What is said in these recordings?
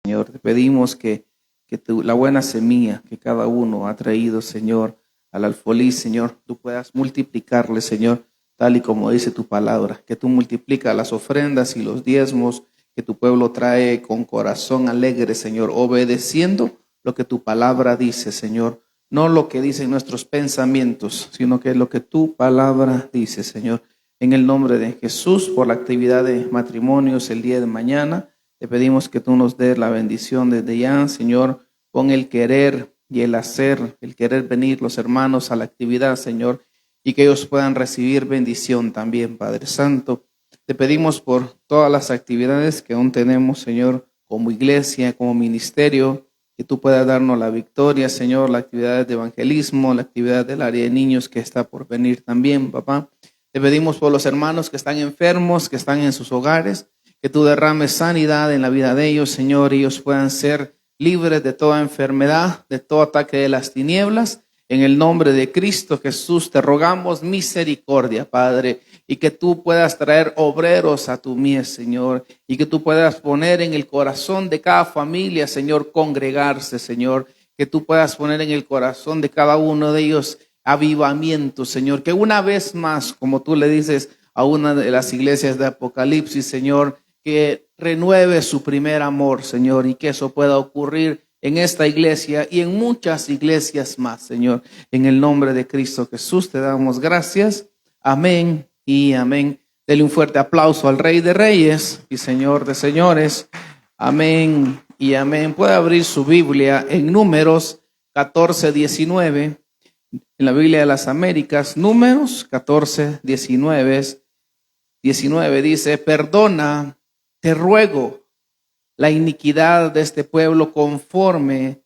Señor. Te pedimos que la buena semilla que cada uno ha traído, Señor, al alfolí, Señor, tú puedas multiplicarle, Señor, tal y como dice tu palabra, que tú multiplicas las ofrendas y los diezmos que tu pueblo trae con corazón alegre, Señor, obedeciendo lo que tu palabra dice, Señor, no lo que dicen nuestros pensamientos, sino que es lo que tu palabra dice, Señor. En el nombre de Jesús, por la actividad de matrimonios el día de mañana, te pedimos que tú nos des la bendición desde ya, Señor, con el querer y el hacer, el querer venir los hermanos a la actividad, Señor, y que ellos puedan recibir bendición también, Padre Santo. Te pedimos por todas las actividades que aún tenemos, Señor, como iglesia, como ministerio, que tú puedas darnos la victoria, Señor, la actividad de evangelismo, la actividad del área de niños que está por venir también, papá. Te pedimos por los hermanos que están enfermos, que están en sus hogares, que tú derrames sanidad en la vida de ellos, Señor, y ellos puedan ser libres de toda enfermedad, de todo ataque de las tinieblas. En el nombre de Cristo Jesús te rogamos misericordia, Padre, y que tú puedas traer obreros a tu mies, Señor, y que tú puedas poner en el corazón de cada familia, Señor, congregarse, Señor, que tú puedas poner en el corazón de cada uno de ellos avivamiento, Señor, que una vez más, como tú le dices a una de las iglesias de Apocalipsis, Señor, que renueve su primer amor, Señor, y que eso pueda ocurrir en esta iglesia y en muchas iglesias más, Señor. En el nombre de Cristo Jesús te damos gracias. Amén y amén. Dele un fuerte aplauso al Rey de Reyes y Señor de Señores. Amén y amén. Puede abrir su Biblia en Números 14:19. En la Biblia de las Américas, Números 14:19 dice: perdona, te ruego, la iniquidad de este pueblo conforme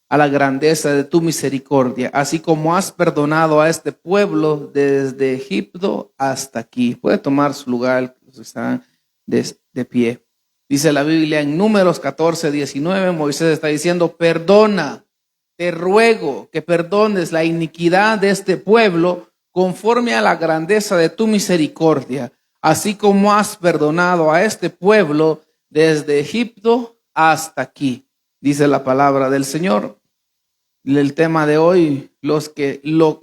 a la grandeza de tu misericordia, así como has perdonado a este pueblo desde Egipto hasta aquí. Puede tomar su lugar, los están de pie. Dice la Biblia en Números 14:19, Moisés está diciendo: perdona, te ruego que perdones la iniquidad de este pueblo conforme a la grandeza de tu misericordia, así como has perdonado a este pueblo desde Egipto hasta aquí. Dice la palabra del Señor. El tema de hoy,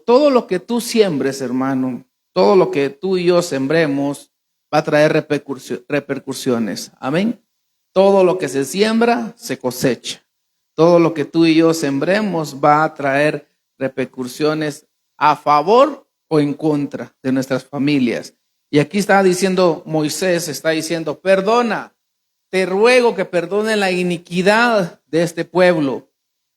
todo lo que tú siembres, hermano, todo lo que tú y yo sembremos va a traer repercusiones. Amén. Todo lo que se siembra, se cosecha. Todo lo que tú y yo sembremos va a traer repercusiones a favor o en contra de nuestras familias. Y aquí está diciendo Moisés, está diciendo: perdona, te ruego que perdone la iniquidad de este pueblo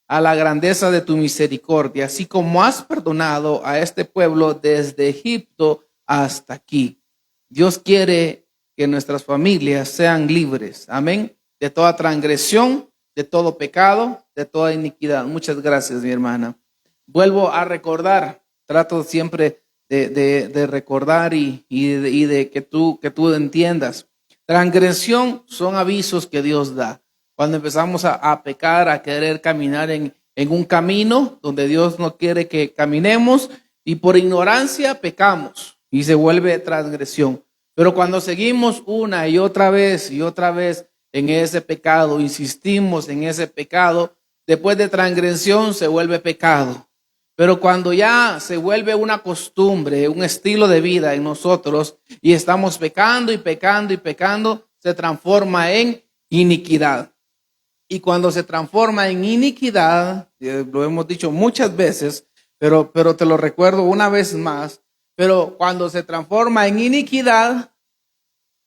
a la grandeza de tu misericordia, así como has perdonado a este pueblo desde Egipto hasta aquí. Dios quiere que nuestras familias sean libres, amén, de toda transgresión, de todo pecado, de toda iniquidad. Muchas gracias, mi hermana. Vuelvo a recordar, trato siempre de recordar y de que tú entiendas. Transgresión son avisos que Dios da. Cuando empezamos a pecar, a querer caminar en un camino donde Dios no quiere que caminemos, y por ignorancia pecamos y se vuelve transgresión. Pero cuando seguimos una y otra vez en ese pecado, insistimos en ese pecado, después de transgresión se vuelve pecado. Pero cuando ya se vuelve una costumbre, un estilo de vida en nosotros, y estamos pecando y pecando y pecando, se transforma en iniquidad. Y cuando se transforma en iniquidad, lo hemos dicho muchas veces, pero te lo recuerdo una vez más, pero cuando se transforma en iniquidad,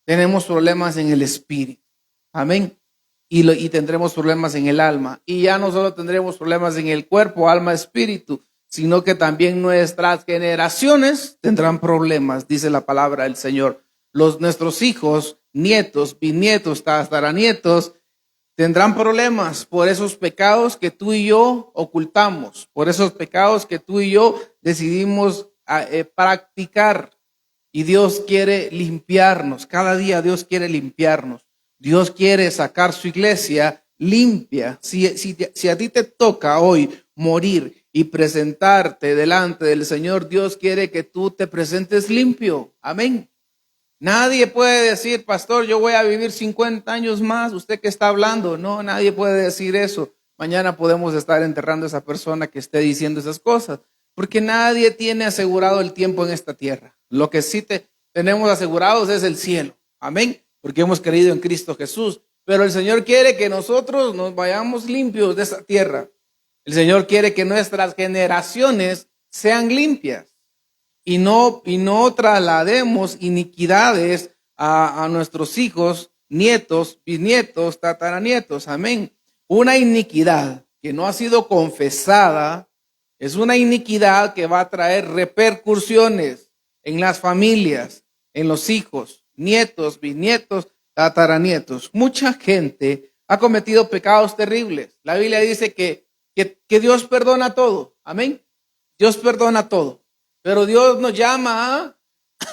tenemos problemas en el espíritu. Amén. Y tendremos problemas en el alma. Y ya no solo tendremos problemas en el cuerpo, alma, espíritu, sino que también nuestras generaciones tendrán problemas, dice la palabra del Señor. Nuestros hijos, nietos, bisnietos, tataranietos, tendrán problemas por esos pecados que tú y yo ocultamos, por esos pecados que tú y yo decidimos practicar. Y Dios quiere limpiarnos, cada día Dios quiere limpiarnos. Dios quiere sacar su iglesia limpia. Si a ti te toca hoy morir y presentarte delante del Señor, Dios quiere que tú te presentes limpio. Amén. Nadie puede decir, pastor, yo voy a vivir 50 años más. Usted que está hablando, no, nadie puede decir eso. Mañana podemos estar enterrando a esa persona que esté diciendo esas cosas, porque nadie tiene asegurado el tiempo en esta tierra. Lo que sí tenemos asegurados es el cielo. Amén. Porque hemos creído en Cristo Jesús. Pero el Señor quiere que nosotros nos vayamos limpios de esta tierra. El Señor quiere que nuestras generaciones sean limpias y no traslademos iniquidades a nuestros hijos, nietos, bisnietos, tataranietos. Amén. Una iniquidad que no ha sido confesada es una iniquidad que va a traer repercusiones en las familias, en los hijos, nietos, bisnietos, tataranietos. Mucha gente ha cometido pecados terribles. La Biblia dice que Dios perdona todo. Amén. Dios perdona todo. Pero Dios nos llama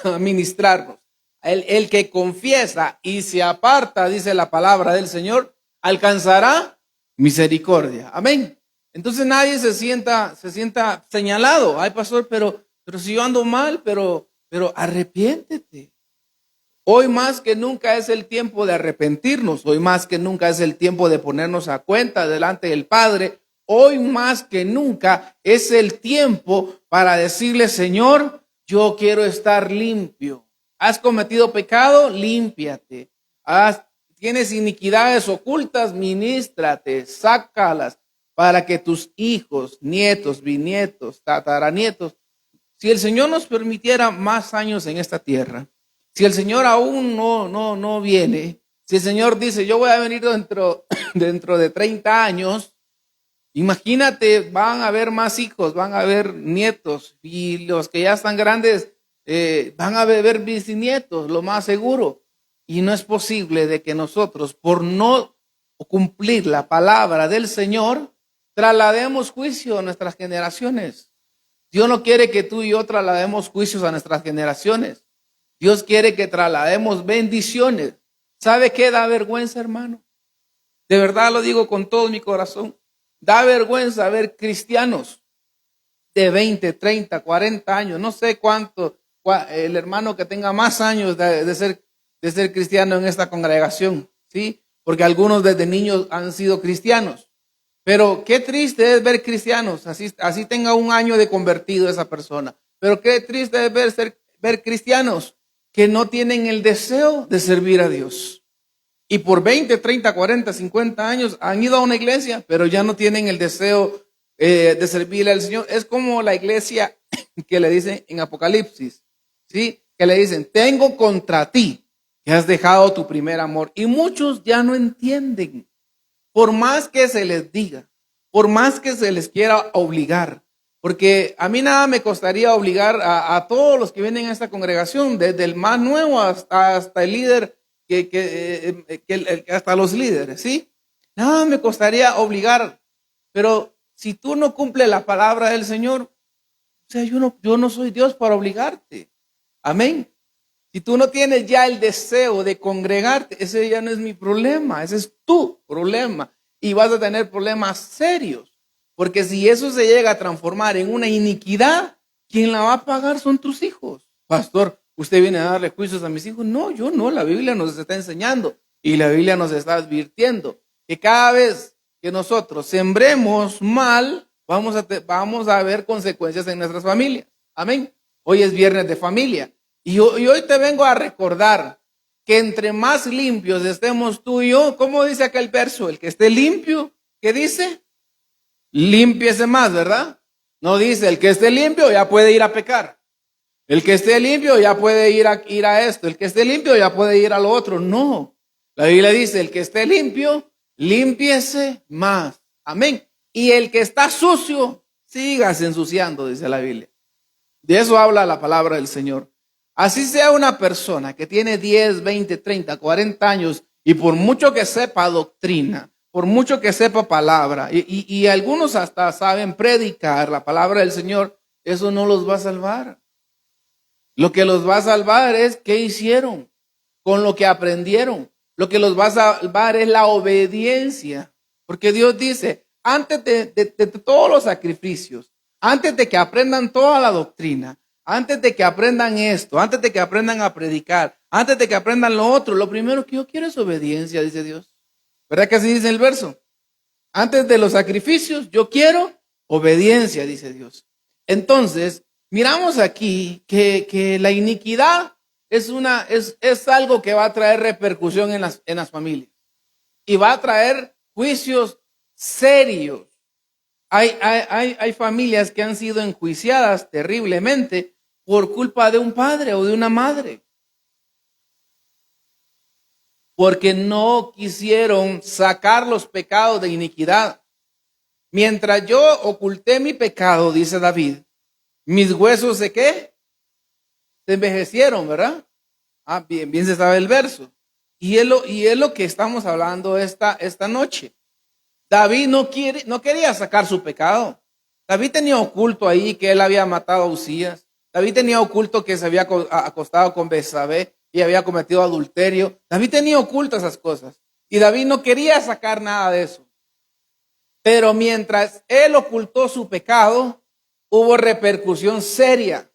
a ministrarnos. El que confiesa y se aparta, dice la palabra del Señor, alcanzará misericordia. Amén. Entonces nadie se sienta señalado. Ay, pastor, pero si yo ando mal, pero arrepiéntete. Hoy más que nunca es el tiempo de arrepentirnos. Hoy más que nunca es el tiempo de ponernos a cuenta delante del Padre. Hoy más que nunca es el tiempo para decirle, Señor, yo quiero estar limpio. ¿Has cometido pecado? Límpiate. ¿Tienes iniquidades ocultas? Ministrate, sácalas para que tus hijos, nietos, bisnietos, tataranietos, si el Señor nos permitiera más años en esta tierra, si el Señor aún no viene, si el Señor dice, yo voy a venir dentro de 30 años, imagínate, van a haber más hijos, van a haber nietos, y los que ya están grandes van a haber bisnietos, lo más seguro. Y no es posible de que nosotros, por no cumplir la palabra del Señor, traslademos juicio a nuestras generaciones. Dios no quiere que tú y yo traslademos juicios a nuestras generaciones. Dios quiere que traslademos bendiciones. ¿Sabe qué da vergüenza, hermano? De verdad lo digo con todo mi corazón. Da vergüenza ver cristianos de 20, 30, 40 años, no sé cuánto, el hermano que tenga más años de ser cristiano en esta congregación, ¿sí? Porque algunos desde niños han sido cristianos. Pero qué triste es ver cristianos, así tenga un año de convertido esa persona. Pero qué triste es ver cristianos que no tienen el deseo de servir a Dios. Y por 20, 30, 40, 50 años han ido a una iglesia, pero ya no tienen el deseo de servirle al Señor. Es como la iglesia que le dicen en Apocalipsis, ¿sí? Que le dicen, tengo contra ti que has dejado tu primer amor. Y muchos ya no entienden. Por más que se les diga, por más que se les quiera obligar, porque a mí nada me costaría obligar a todos los que vienen a esta congregación, desde el más nuevo hasta el líder, hasta los líderes, ¿sí? Nada me costaría obligar, pero si tú no cumples la palabra del Señor, o sea, yo no soy Dios para obligarte. Amén. Si tú no tienes ya el deseo de congregarte, ese ya no es mi problema, ese es tu problema. Y vas a tener problemas serios. Porque si eso se llega a transformar en una iniquidad, ¿quién la va a pagar? Son tus hijos. Pastor, ¿usted viene a darle juicios a mis hijos? No, yo no, la Biblia nos está enseñando. Y la Biblia nos está advirtiendo que cada vez que nosotros sembremos mal, vamos a ver consecuencias en nuestras familias. Amén. Hoy es viernes de familia. Y hoy te vengo a recordar que entre más limpios estemos tú y yo, ¿cómo dice aquel verso? El que esté limpio, ¿qué dice? Límpiese más, ¿verdad? No dice, el que esté limpio ya puede ir a pecar. El que esté limpio ya puede ir a esto. El que esté limpio ya puede ir a lo otro. No. La Biblia dice, el que esté limpio, límpiese más. Amén. Y el que está sucio, sígase ensuciando, dice la Biblia. De eso habla la palabra del Señor. Así sea una persona que tiene 10, 20, 30, 40 años y por mucho que sepa doctrina, por mucho que sepa palabra, y algunos hasta saben predicar la palabra del Señor, eso no los va a salvar. Lo que los va a salvar es qué hicieron con lo que aprendieron. Lo que los va a salvar es la obediencia. Porque Dios dice, antes de todos los sacrificios, antes de que aprendan toda la doctrina, antes de que aprendan esto, antes de que aprendan a predicar, antes de que aprendan lo otro, lo primero que yo quiero es obediencia, dice Dios. ¿Verdad que así dice el verso? Antes de los sacrificios, yo quiero obediencia, dice Dios. Entonces, miramos aquí que la iniquidad es algo que va a traer repercusión en las familias. Y va a traer juicios serios. Hay familias que han sido enjuiciadas terriblemente por culpa de un padre o de una madre. Porque no quisieron sacar los pecados de iniquidad. Mientras yo oculté mi pecado, dice David, mis huesos ¿de qué? Se envejecieron, ¿verdad? Bien se sabe el verso. Y es lo que estamos hablando esta noche. David no quería sacar su pecado. David tenía oculto ahí que él había matado a Uzías. David tenía oculto que se había acostado con Betsabé y había cometido adulterio. David tenía oculto esas cosas. Y David no quería sacar nada de eso. Pero mientras él ocultó su pecado, hubo repercusión seria.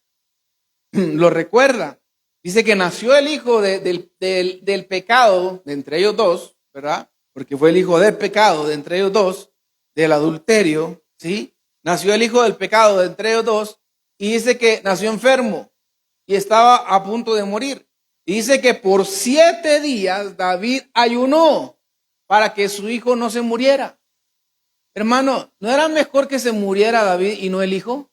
¿Lo recuerda? Dice que nació el hijo del pecado de entre ellos dos, ¿verdad? Porque fue el hijo del pecado de entre ellos dos, del adulterio, ¿sí? Nació el hijo del pecado de entre ellos dos y dice que nació enfermo y estaba a punto de morir. Y dice que por 7 días David ayunó para que su hijo no se muriera. Hermano, ¿no era mejor que se muriera David y no el hijo?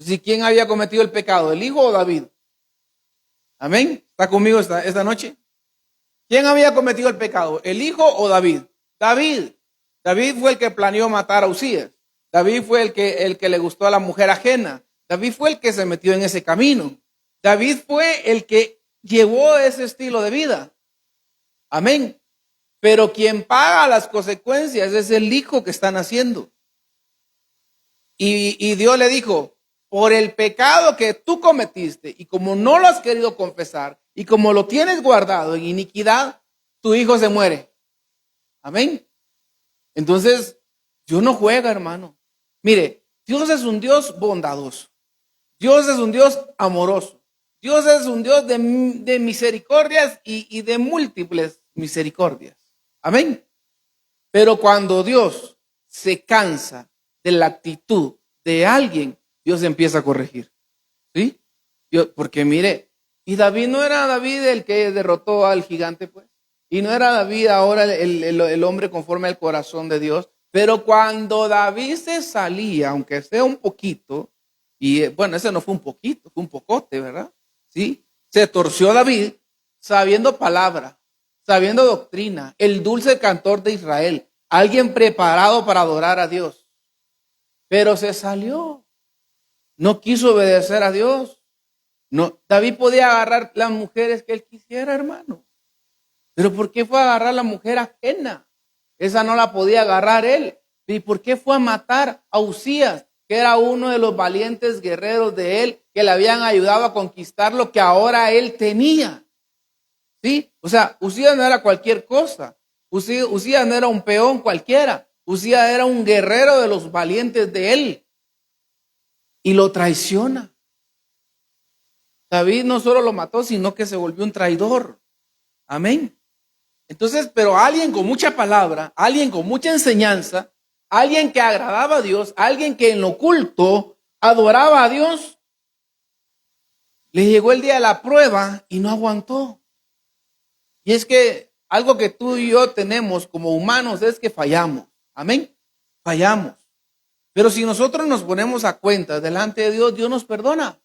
Si ¿quién había cometido el pecado, el hijo o David? Amén. ¿Está conmigo esta noche? ¿Quién había cometido el pecado, el hijo o David? David. David fue el que planeó matar a Uzías. David fue el que le gustó a la mujer ajena. David fue el que se metió en ese camino. David fue el que llevó ese estilo de vida. Amén. Pero quien paga las consecuencias es el hijo que están haciendo. Y Dios le dijo, por el pecado que tú cometiste y como no lo has querido confesar y como lo tienes guardado en iniquidad, tu hijo se muere. Amén. Entonces, Dios no juega, hermano. Mire, Dios es un Dios bondadoso. Dios es un Dios amoroso. Dios es un Dios de misericordias y de múltiples misericordias. Amén. Pero cuando Dios se cansa de la actitud de alguien, Dios empieza a corregir. ¿Sí? Porque mire, y David no era David el que derrotó al gigante, pues. Y no era David ahora el hombre conforme al corazón de Dios. Pero cuando David se salía, aunque sea un poquito, y bueno, ese no fue un poquito, fue un pocote, ¿verdad? Sí. Se torció David sabiendo palabra, sabiendo doctrina, el dulce cantor de Israel, alguien preparado para adorar a Dios. Pero se salió. No quiso obedecer a Dios. No, David podía agarrar las mujeres que él quisiera, hermano. Pero ¿por qué fue a agarrar la mujer ajena? Esa no la podía agarrar él. ¿Y por qué fue a matar a Uzías, que era uno de los valientes guerreros de él, que le habían ayudado a conquistar lo que ahora él tenía? ¿Sí? O sea, Uzías no era cualquier cosa. Uzías no era un peón cualquiera. Uzías era un guerrero de los valientes de él. Y lo traiciona. David no solo lo mató, sino que se volvió un traidor. Amén. Entonces, pero alguien con mucha palabra, alguien con mucha enseñanza, alguien que agradaba a Dios, alguien que en lo oculto adoraba a Dios, le llegó el día de la prueba y no aguantó. Y es que algo que tú y yo tenemos como humanos es que fallamos. Amén. Fallamos. Pero si nosotros nos ponemos a cuenta delante de Dios, Dios nos perdona.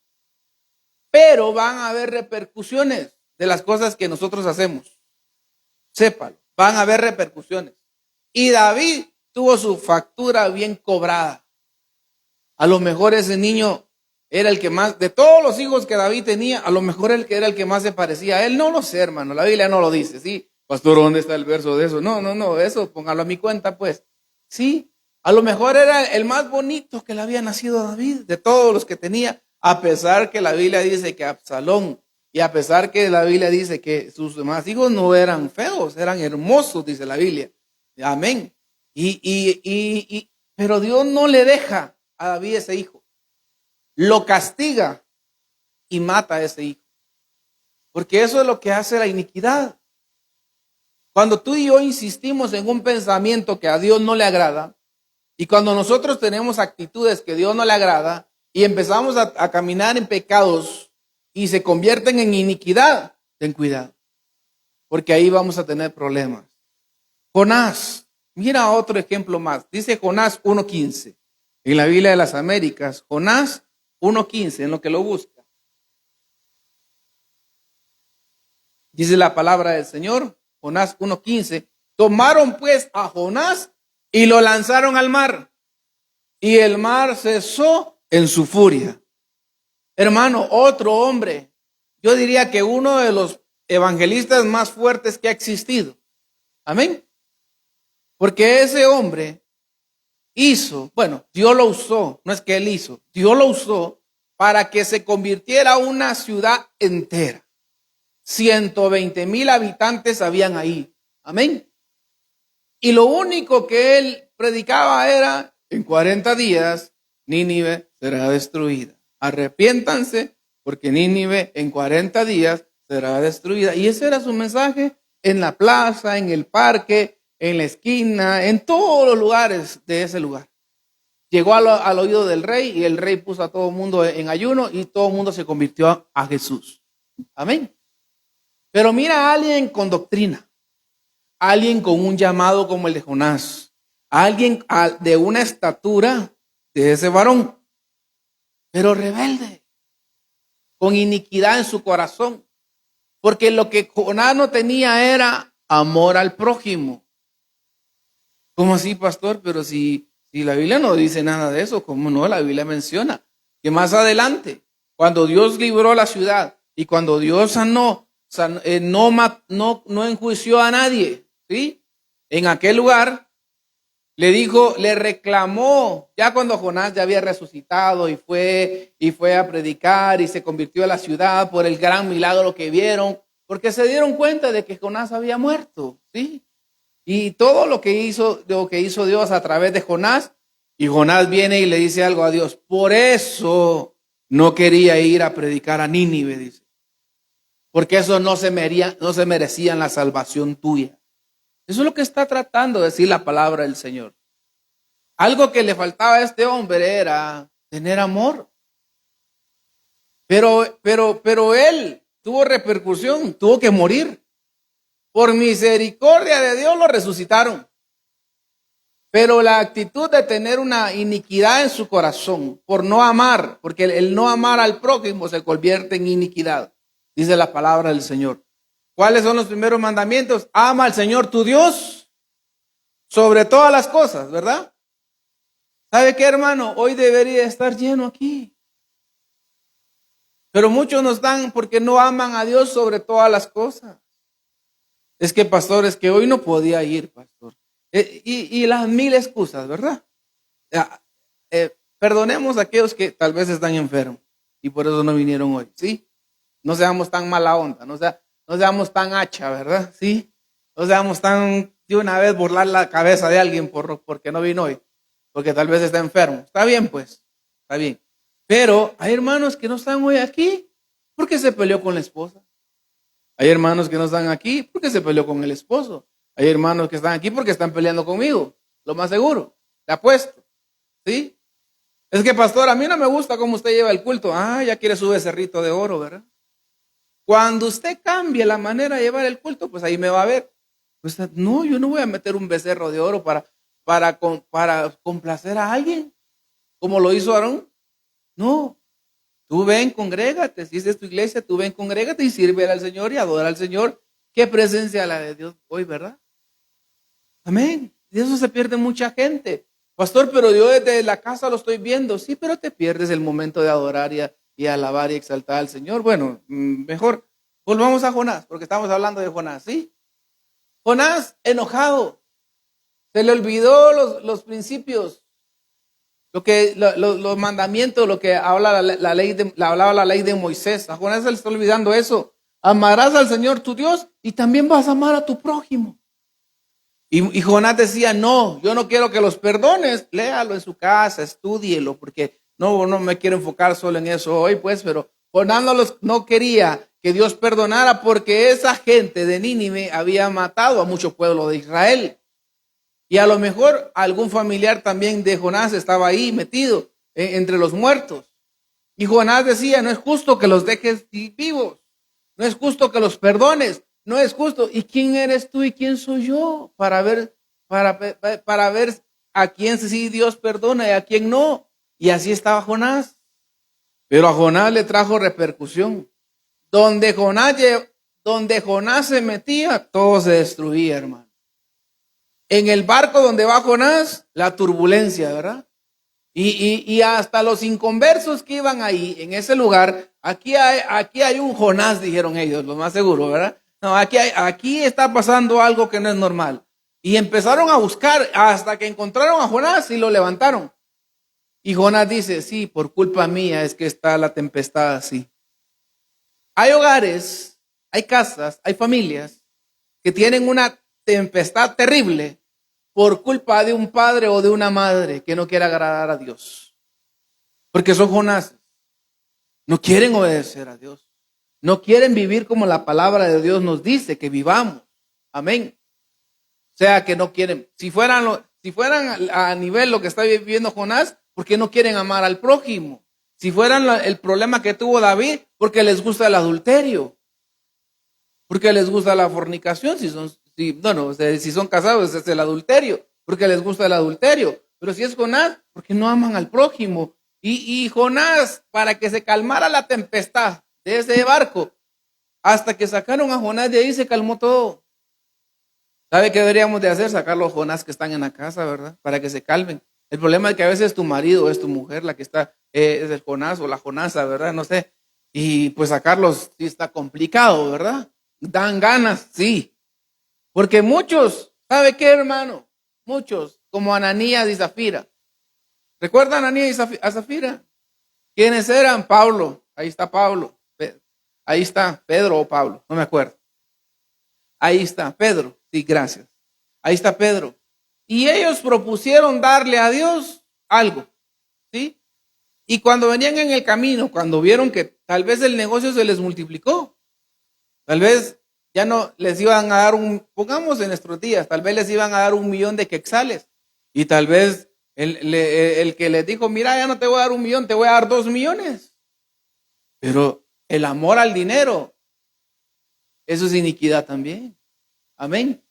Pero van a haber repercusiones de las cosas que nosotros hacemos. Sépalo, van a haber repercusiones. Y David tuvo su factura bien cobrada. A lo mejor ese niño era el que más, de todos los hijos que David tenía, a lo mejor el que era el que más se parecía a él. No lo sé, hermano, la Biblia no lo dice, ¿sí? Pastor, ¿dónde está el verso de eso? No, eso póngalo a mi cuenta, pues. Sí, a lo mejor era el más bonito que le había nacido a David, de todos los que tenía, a pesar que la Biblia dice que Absalón, y a pesar que la Biblia dice que sus demás hijos no eran feos, eran hermosos, dice la Biblia. Amén. Pero Dios no le deja a David ese hijo. lo castiga y mata a ese hijo. Porque eso es lo que hace la iniquidad. Cuando tú y yo insistimos en un pensamiento que a Dios no le agrada, y cuando nosotros tenemos actitudes que a Dios no le agrada, y empezamos a caminar en pecados y se convierten en iniquidad, ten cuidado, porque ahí vamos a tener problemas. Jonás, mira otro ejemplo más. Dice Jonás 1:15. En la Biblia de las Américas, Jonás 1:15, en lo que lo busca. Dice la palabra del Señor, Jonás 1:15. Tomaron pues a Jonás y lo lanzaron al mar. Y el mar cesó en su furia. Hermano, otro hombre, yo diría que uno de los evangelistas más fuertes que ha existido. Amén. Porque ese hombre hizo, bueno, Dios lo usó, no es que él hizo, Dios lo usó para que se convirtiera una ciudad entera. 120,000 habitantes habían ahí. Amén. Y lo único que él predicaba era, en 40 días, Nínive será destruida. Arrepiéntanse, porque Nínive en 40 días será destruida. Y ese era su mensaje en la plaza, en el parque, en la esquina, en todos los lugares de ese lugar. Llegó al oído del rey y el rey puso a todo el mundo en ayuno y todo el mundo se convirtió a Jesús. Amén. Pero mira a alguien con doctrina, alguien con un llamado como el de Jonás, alguien de una estatura de ese varón, pero rebelde, con iniquidad en su corazón, porque lo que Jonás no tenía era amor al prójimo. ¿Cómo así, pastor? Pero si la Biblia no dice nada de eso, ¿cómo no? La Biblia menciona que más adelante, cuando Dios libró la ciudad y cuando Dios sanó, no enjuició a nadie, ¿sí? En aquel lugar le reclamó, ya cuando Jonás ya había resucitado y fue a predicar y se convirtió a la ciudad por el gran milagro que vieron, porque se dieron cuenta de que Jonás había muerto, ¿sí? Y todo lo que hizo Dios a través de Jonás, y Jonás viene y le dice algo a Dios. Por eso no quería ir a predicar a Nínive, dice. Porque eso no se merecían la salvación tuya. Eso es lo que está tratando de decir la palabra del Señor. Algo que le faltaba a este hombre era tener amor. Pero él tuvo repercusión, tuvo que morir. Por misericordia de Dios lo resucitaron. Pero la actitud de tener una iniquidad en su corazón, por no amar, porque el no amar al prójimo se convierte en iniquidad, dice la palabra del Señor. ¿Cuáles son los primeros mandamientos? Ama al Señor tu Dios sobre todas las cosas, ¿verdad? ¿Sabe qué, hermano? Hoy debería estar lleno aquí. Pero muchos no están porque no aman a Dios sobre todas las cosas. Es que, pastor, es que hoy no podía ir, pastor. Y las mil excusas, ¿verdad? Perdonemos a aquellos que tal vez están enfermos y por eso no vinieron hoy, ¿sí? No seamos tan mala onda, no seamos tan hacha, ¿verdad? ¿Sí? No seamos tan de una vez burlar la cabeza de alguien porque no vino hoy, porque tal vez está enfermo. Está bien, pues, está bien. Pero hay hermanos que no están hoy aquí porque se peleó con la esposa. Hay hermanos que no están aquí porque se peleó con el esposo. Hay hermanos que están aquí porque están peleando conmigo. Lo más seguro. Le apuesto. ¿Sí? Es que, pastor, a mí no me gusta cómo usted lleva el culto. Ah, ya quiere su becerrito de oro, ¿verdad? Cuando usted cambie la manera de llevar el culto, pues ahí me va a ver. Pues, no, yo no voy a meter un becerro de oro para complacer a alguien, como lo hizo Aarón. No. Tú ven, congrégate, si esta es tu iglesia, tú ven, congrégate y sirve al Señor y adora al Señor. Qué presencia la de Dios hoy, ¿verdad? Amén. De eso se pierde mucha gente. Pastor, pero yo desde la casa lo estoy viendo. Sí, pero te pierdes el momento de adorar y alabar y exaltar al Señor. Bueno, mejor volvamos a Jonás, porque estamos hablando de Jonás, ¿sí? Jonás enojado. Se le olvidó los principios. Los mandamientos, lo que habla hablaba la ley de Moisés. A Jonás se le está olvidando eso. Amarás al Señor tu Dios y también vas a amar a tu prójimo. Y Jonás decía, no, yo no quiero que los perdones. Léalo en su casa, estúdielo, porque no me quiero enfocar solo en eso hoy, pues, pero Jonás no quería que Dios perdonara porque esa gente de Nínive había matado a mucho pueblo de Israel. Y a lo mejor algún familiar también de Jonás estaba ahí metido entre los muertos. Y Jonás decía, no es justo que los dejes vivos, no es justo que los perdones, no es justo. ¿Y quién eres tú y quién soy yo para ver a quién sí Dios perdona y a quién no? Y así estaba Jonás. Pero a Jonás le trajo repercusión. Donde Jonás se metía, todo se destruía, hermano. En el barco donde va Jonás, la turbulencia, ¿verdad? Y hasta los inconversos que iban ahí, en ese lugar, aquí hay un Jonás, dijeron ellos, lo más seguro, ¿verdad? No, aquí está pasando algo que no es normal. Y empezaron a buscar hasta que encontraron a Jonás y lo levantaron. Y Jonás dice, sí, por culpa mía es que está la tempestad así. Hay hogares, hay casas, hay familias que tienen una tempestad terrible por culpa de un padre o de una madre que no quiere agradar a Dios. Porque son Jonás. No quieren obedecer a Dios. No quieren vivir como la palabra de Dios nos dice que vivamos. Amén. O sea que no quieren. Si fueran a nivel lo que está viviendo Jonás, ¿por qué no quieren amar al prójimo? Si fueran el problema que tuvo David, porque les gusta el adulterio. Porque les gusta la fornicación, si son casados es el adulterio, porque les gusta el adulterio. Pero si es Jonás, porque no aman al prójimo. Y Jonás, para que se calmara la tempestad de ese barco, hasta que sacaron a Jonás de ahí se calmó todo. ¿Sabe qué deberíamos de hacer? Sacar los Jonás que están en la casa, ¿verdad? Para que se calmen. El problema es que a veces tu marido o es tu mujer la que está, es el Jonás o la Jonasa, ¿verdad? No sé. Y pues sacarlos sí está complicado, ¿verdad? Dan ganas, sí. Porque muchos, ¿sabe qué, hermano? Muchos, como Ananías y Zafira. ¿Recuerdan a Ananías y a Zafira? ¿Quiénes eran? Pablo. Ahí está Pablo. Ahí está Pedro o Pablo, no me acuerdo. Ahí está Pedro. Sí, gracias. Ahí está Pedro. Y ellos propusieron darle a Dios algo, ¿sí? Y cuando venían en el camino, cuando vieron que tal vez el negocio se les multiplicó, tal vez ya no les iban a dar pongamos en nuestros días, tal vez les iban a dar 1,000,000 de quetzales. Y tal vez el que les dijo, mira, ya no te voy a dar 1,000,000, te voy a dar 2,000,000. Pero el amor al dinero, eso es iniquidad también. Amén.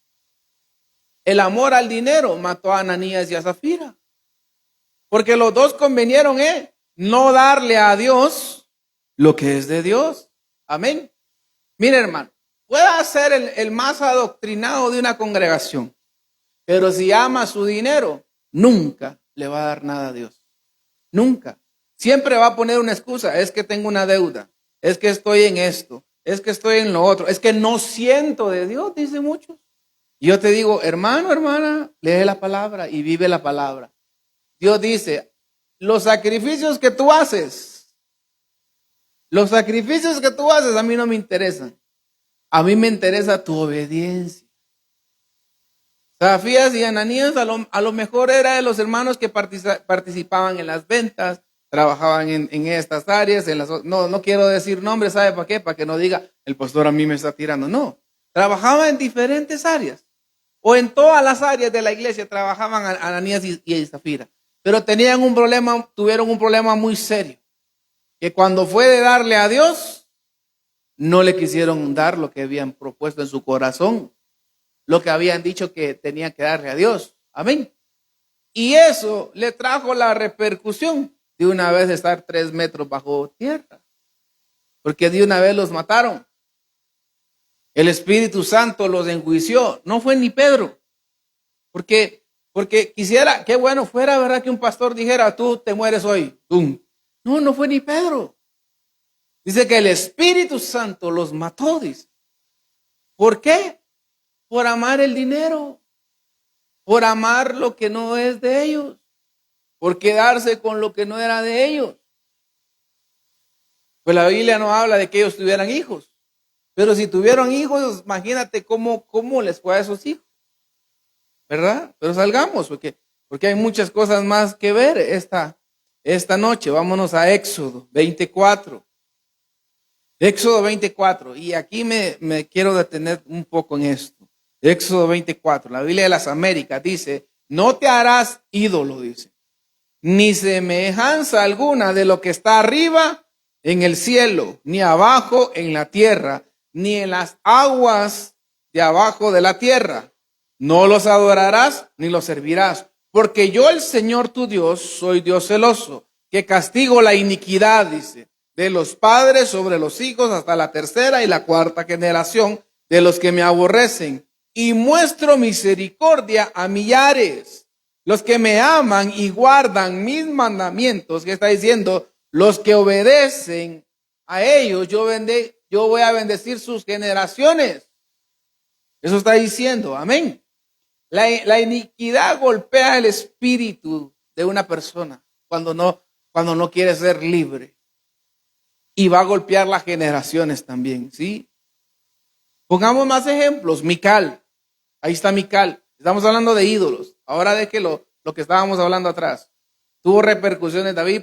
El amor al dinero mató a Ananías y a Zafira. Porque los dos convinieron no darle a Dios lo que es de Dios. Amén. Mire, hermano, puede ser el más adoctrinado de una congregación, pero si ama su dinero, nunca le va a dar nada a Dios. Nunca. Siempre va a poner una excusa. Es que tengo una deuda. Es que estoy en esto. Es que estoy en lo otro. Es que no siento de Dios, dicen muchos. Y yo te digo, hermano, hermana, lee la palabra y vive la palabra. Dios dice, los sacrificios que tú haces a mí no me interesan. A mí me interesa tu obediencia. Zafías y Ananías a lo mejor era de los hermanos que participaban en las ventas, trabajaban en estas áreas. No quiero decir nombres, ¿sabe para qué? Para que no diga, el pastor a mí me está tirando. No, trabajaban en diferentes áreas. O en todas las áreas de la iglesia trabajaban Ananías y Zafira. Pero tuvieron un problema muy serio. Que cuando fue de darle a Dios, no le quisieron dar lo que habían propuesto en su corazón. Lo que habían dicho que tenía que darle a Dios. Amén. Y eso le trajo la repercusión de una vez estar 3 metros bajo tierra. Porque de una vez los mataron. El Espíritu Santo los enjuició. No fue ni Pedro. Porque quisiera, qué bueno fuera, ¿verdad? Que un pastor dijera, tú te mueres hoy. ¡Tum! No fue ni Pedro. Dice que el Espíritu Santo los mató, dice. ¿Por qué? Por amar el dinero. Por amar lo que no es de ellos. Por quedarse con lo que no era de ellos. Pues la Biblia no habla de que ellos tuvieran hijos. Pero si tuvieron hijos, imagínate cómo les fue a esos hijos. ¿Verdad? Pero salgamos, porque hay muchas cosas más que ver esta noche. Vámonos a Éxodo 24. Éxodo 24. Y aquí me quiero detener un poco en esto. Éxodo 24. La Biblia de las Américas dice, no te harás ídolo, dice, ni semejanza alguna de lo que está arriba en el cielo, ni abajo en la tierra, ni en las aguas de abajo de la tierra. No los adorarás ni los servirás, porque yo, el Señor tu Dios, soy Dios celoso, que castigo la iniquidad, dice, de los padres sobre los hijos hasta la tercera y la cuarta generación de los que me aborrecen, y muestro misericordia a millares, los que me aman y guardan mis mandamientos. ¿Qué está diciendo? Los que obedecen a ellos, yo voy a bendecir sus generaciones. Eso está diciendo, amén. La iniquidad golpea el espíritu de una persona cuando no quiere ser libre. Y va a golpear las generaciones también, ¿sí? Pongamos más ejemplos. Mical. Ahí está Mical. Estamos hablando de ídolos. Ahora déjelo lo que estábamos hablando atrás. Tuvo repercusiones David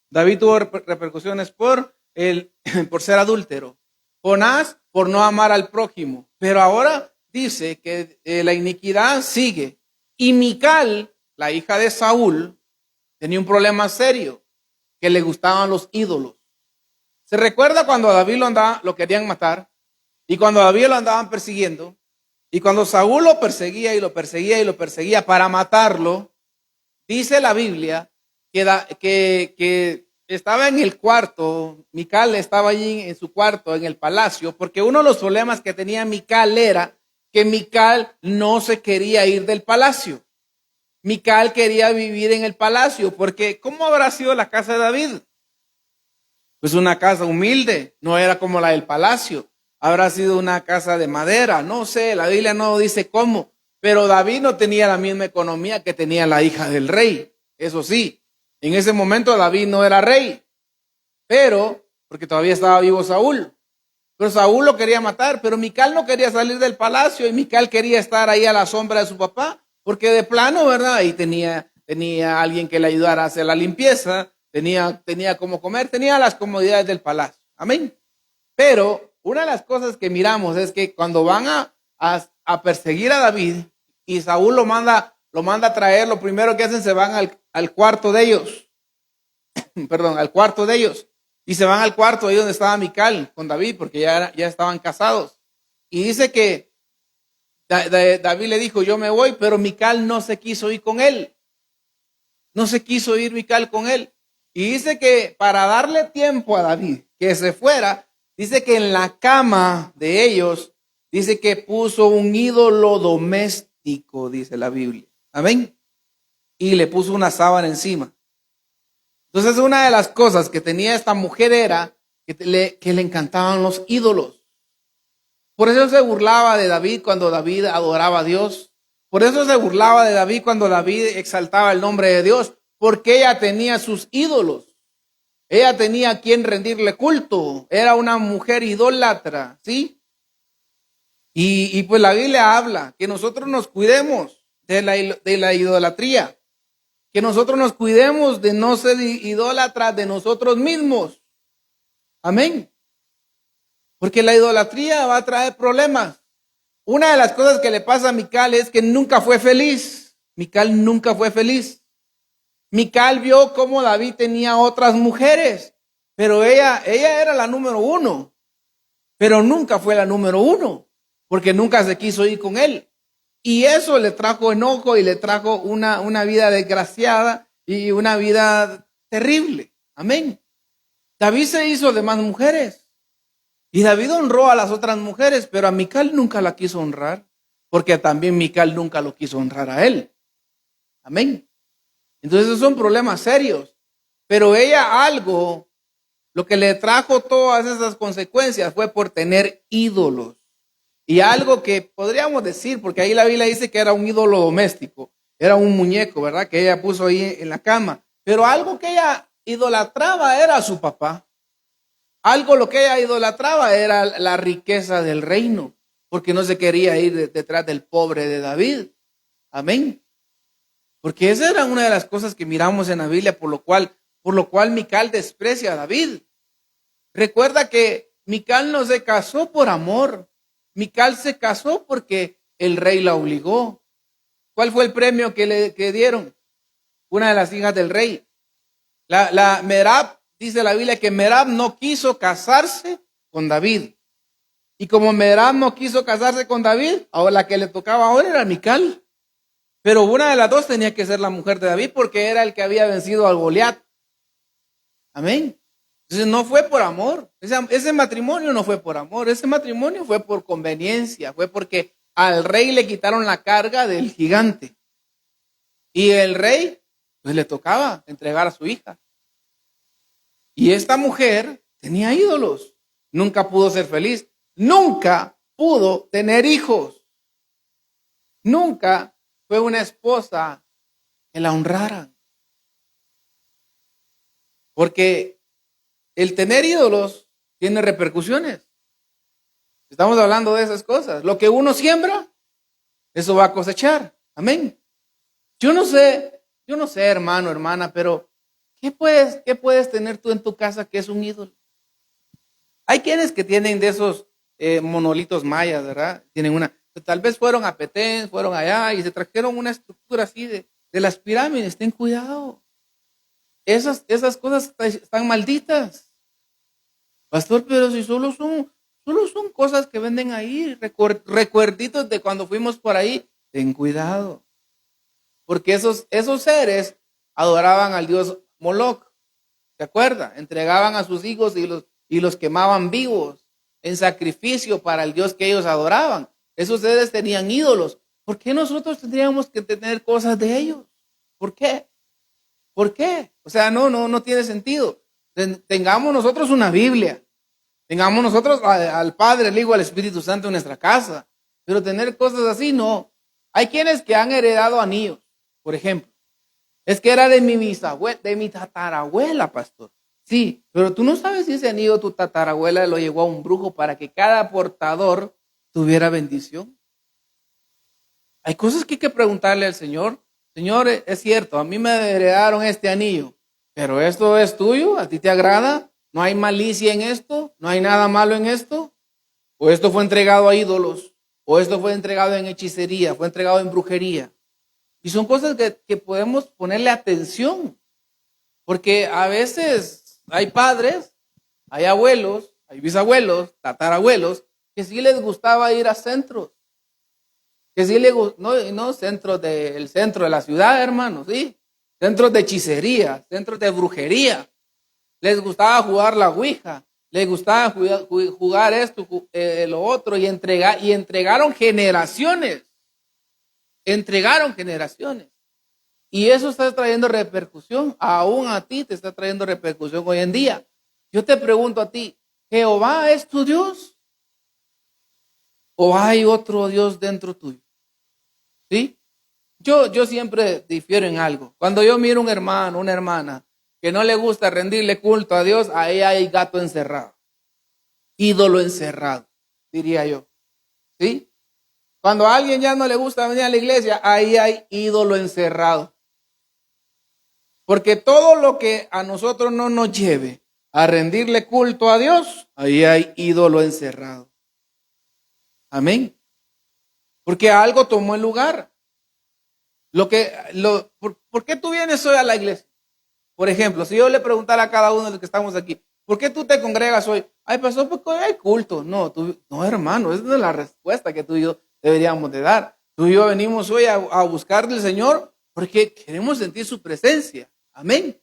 David tuvo repercusiones por ser adúltero. Jonás por no amar al prójimo. Pero ahora dice que la iniquidad sigue. Y Mical, la hija de Saúl, tenía un problema serio, que le gustaban los ídolos. ¿Se recuerda cuando a David lo querían matar? Y cuando a David lo andaban persiguiendo, y cuando Saúl lo perseguía y lo perseguía y lo perseguía para matarlo, dice la Biblia que estaba en el cuarto, Mical estaba allí en su cuarto, en el palacio, porque uno de los problemas que tenía Mical era que Mical no se quería ir del palacio. Mical quería vivir en el palacio, porque ¿cómo habrá sido la casa de David? Pues una casa humilde, no era como la del palacio. Habrá sido una casa de madera, no sé, la Biblia no dice cómo, pero David no tenía la misma economía que tenía la hija del rey. Eso sí, en ese momento David no era rey, pero, porque todavía estaba vivo Saúl. Pero Saúl lo quería matar, pero Mical no quería salir del palacio y Mical quería estar ahí a la sombra de su papá, porque de plano, ¿verdad? Ahí tenía alguien que le ayudara a hacer la limpieza, tenía cómo comer, tenía las comodidades del palacio. Amén. Pero una de las cosas que miramos es que cuando van a perseguir a David y Saúl lo manda a traer, lo primero que hacen se van al cuarto de ellos. Perdón, al cuarto de ellos. Y se van al cuarto ahí donde estaba Mical con David, porque ya estaban casados. Y dice que David le dijo, yo me voy, pero Mical no se quiso ir con él. No se quiso ir Mical con él. Y dice que para darle tiempo a David que se fuera, dice que en la cama de ellos, dice que puso un ídolo doméstico, dice la Biblia. Amén. Y le puso una sábana encima. Entonces una de las cosas que tenía esta mujer era que le encantaban los ídolos. Por eso se burlaba de David cuando David adoraba a Dios. Por eso se burlaba de David cuando David exaltaba el nombre de Dios. Porque ella tenía sus ídolos. Ella tenía a quien rendirle culto. Era una mujer idólatra, ¿sí? Y pues la Biblia habla que nosotros nos cuidemos de la idolatría. Que nosotros nos cuidemos de no ser idólatras de nosotros mismos. Amén. Porque la idolatría va a traer problemas. Una de las cosas que le pasa a Mical es que nunca fue feliz. Mical nunca fue feliz. Mical vio cómo David tenía otras mujeres, pero ella era la número uno, pero nunca fue la número uno, porque nunca se quiso ir con él. Y eso le trajo enojo y le trajo una vida desgraciada y una vida terrible. Amén. David se hizo de más mujeres y David honró a las otras mujeres, pero a Mical nunca la quiso honrar, porque también Mical nunca lo quiso honrar a él. Amén. Entonces esos son problemas serios. Pero ella lo que le trajo todas esas consecuencias fue por tener ídolos. Y algo que podríamos decir, porque ahí la Biblia dice que era un ídolo doméstico, era un muñeco, ¿verdad? Que ella puso ahí en la cama. Pero algo que ella idolatraba era a su papá. Lo que ella idolatraba era la riqueza del reino, porque no se quería ir detrás del pobre de David. Amén. Porque esa era una de las cosas que miramos en la Biblia, por lo cual Mical desprecia a David. Recuerda que Mical no se casó por amor. Mical se casó porque el rey la obligó. ¿Cuál fue el premio que dieron? Una de las hijas del rey. La Merab, dice la Biblia que Merab no quiso casarse con David. Y como Merab no quiso casarse con David, ahora la que le tocaba ahora era Mical. Pero una de las dos tenía que ser la mujer de David porque era el que había vencido al Goliat. Amén. Entonces no fue por amor. Ese matrimonio no fue por amor. Ese matrimonio fue por conveniencia. Fue porque al rey le quitaron la carga del gigante. Y el rey, pues le tocaba entregar a su hija. Y esta mujer tenía ídolos. Nunca pudo ser feliz. Nunca pudo tener hijos. Nunca fue una esposa que la honrara. Porque el tener ídolos tiene repercusiones. Estamos hablando de esas cosas. Lo que uno siembra, eso va a cosechar. Amén. Yo no sé, hermano, hermana, pero ¿qué puedes tener tú en tu casa que es un ídolo? Hay quienes que tienen de esos monolitos mayas, ¿verdad? Tienen una, tal vez fueron a Petén, fueron allá y se trajeron una estructura así de las pirámides. Ten cuidado. Esas cosas están malditas. Pastor, pero si solo son cosas que venden ahí, recuerditos de cuando fuimos por ahí. Ten cuidado. Porque esos seres adoraban al dios Moloch. ¿Se acuerda? Entregaban a sus hijos y los quemaban vivos en sacrificio para el dios que ellos adoraban. Esos seres tenían ídolos. ¿Por qué nosotros tendríamos que tener cosas de ellos? ¿Por qué? ¿Por qué? O sea, no tiene sentido. Tengamos nosotros una Biblia. Tengamos nosotros al Padre, al Hijo, al Espíritu Santo en nuestra casa. Pero tener cosas así, no. Hay quienes que han heredado anillos, por ejemplo. Es que era de mi bisabuela, de mi tatarabuela, pastor. Sí, pero tú no sabes si ese anillo tu tatarabuela lo llevó a un brujo para que cada portador tuviera bendición. Hay cosas que hay que preguntarle al Señor. Señor, es cierto, a mí me heredaron este anillo, pero esto es tuyo, ¿a ti te agrada? ¿No hay malicia en esto? ¿No hay nada malo en esto? ¿O esto fue entregado a ídolos? ¿O esto fue entregado en hechicería? ¿Fue entregado en brujería? Y son cosas que podemos ponerle atención, porque a veces hay padres, hay abuelos, hay bisabuelos, tatarabuelos, que sí les gustaba ir a centros. Que sí le gustó, no centros el centro de la ciudad, hermanos, sí. Centros de hechicería, centros de brujería. Les gustaba jugar la ouija, les gustaba jugar esto, lo otro, y entregaron generaciones. Entregaron generaciones. Y eso está trayendo repercusión, aún a ti te está trayendo repercusión hoy en día. Yo te pregunto a ti, ¿Jehová es tu Dios? ¿O hay otro Dios dentro tuyo? ¿Sí? Yo siempre difiero en algo. Cuando yo miro un hermano, una hermana, que no le gusta rendirle culto a Dios, ahí hay gato encerrado. Ídolo encerrado, diría yo. ¿Sí? Cuando a alguien ya no le gusta venir a la iglesia, ahí hay ídolo encerrado. Porque todo lo que a nosotros no nos lleve a rendirle culto a Dios, ahí hay ídolo encerrado. Amén. Porque algo tomó el lugar. ¿Por qué tú vienes hoy a la iglesia? Por ejemplo, si yo le preguntara a cada uno de los que estamos aquí, ¿por qué tú te congregas hoy? Ay, pastor, porque hoy hay culto. No, hermano, esa no es la respuesta que tú y yo deberíamos de dar. Tú y yo venimos hoy a buscar del Señor porque queremos sentir su presencia. Amén.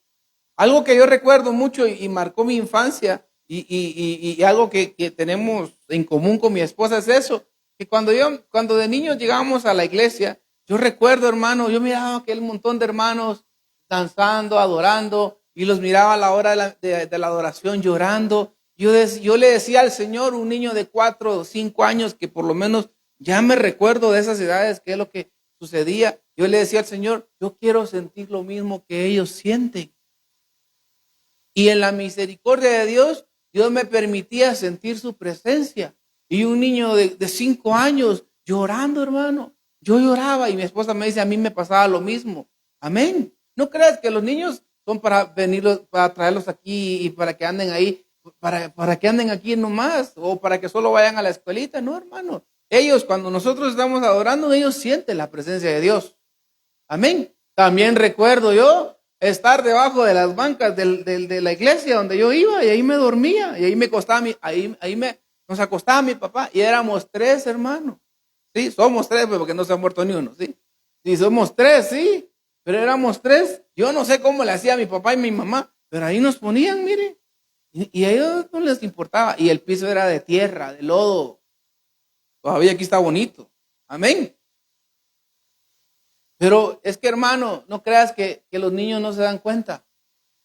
Algo que yo recuerdo mucho y marcó mi infancia y algo que tenemos en común con mi esposa es eso, que cuando de niños llegábamos a la iglesia, yo recuerdo, hermano, yo miraba aquel montón de hermanos danzando, adorando, y los miraba a la hora de la adoración llorando. Yo le decía al Señor, un niño de 4 o 5 años, que por lo menos ya me recuerdo de esas edades, qué es lo que sucedía. Yo le decía al Señor, yo quiero sentir lo mismo que ellos sienten. Y en la misericordia de Dios, Dios me permitía sentir su presencia. Y un niño de 5 años llorando, hermano. Yo lloraba y mi esposa me dice, a mí me pasaba lo mismo. Amén. No creas que los niños son para venirlos, para traerlos aquí y para que anden ahí, para que anden aquí nomás, o para que solo vayan a la escuelita. No, hermano. Ellos, cuando nosotros estamos adorando, ellos sienten la presencia de Dios. Amén. También recuerdo yo estar debajo de las bancas de la iglesia donde yo iba y ahí me dormía y ahí me acostaba nos acostaba mi papá y éramos 3 hermanos. Sí, somos 3 pues, porque no se ha muerto ni uno, sí. Sí, somos 3, sí, pero éramos 3. Yo no sé cómo le hacía a mi papá y mi mamá, pero ahí nos ponían, mire, y a ellos no les importaba y el piso era de tierra, de lodo. Todavía aquí está bonito. Amén. Pero es que, hermano, no creas que los niños no se dan cuenta.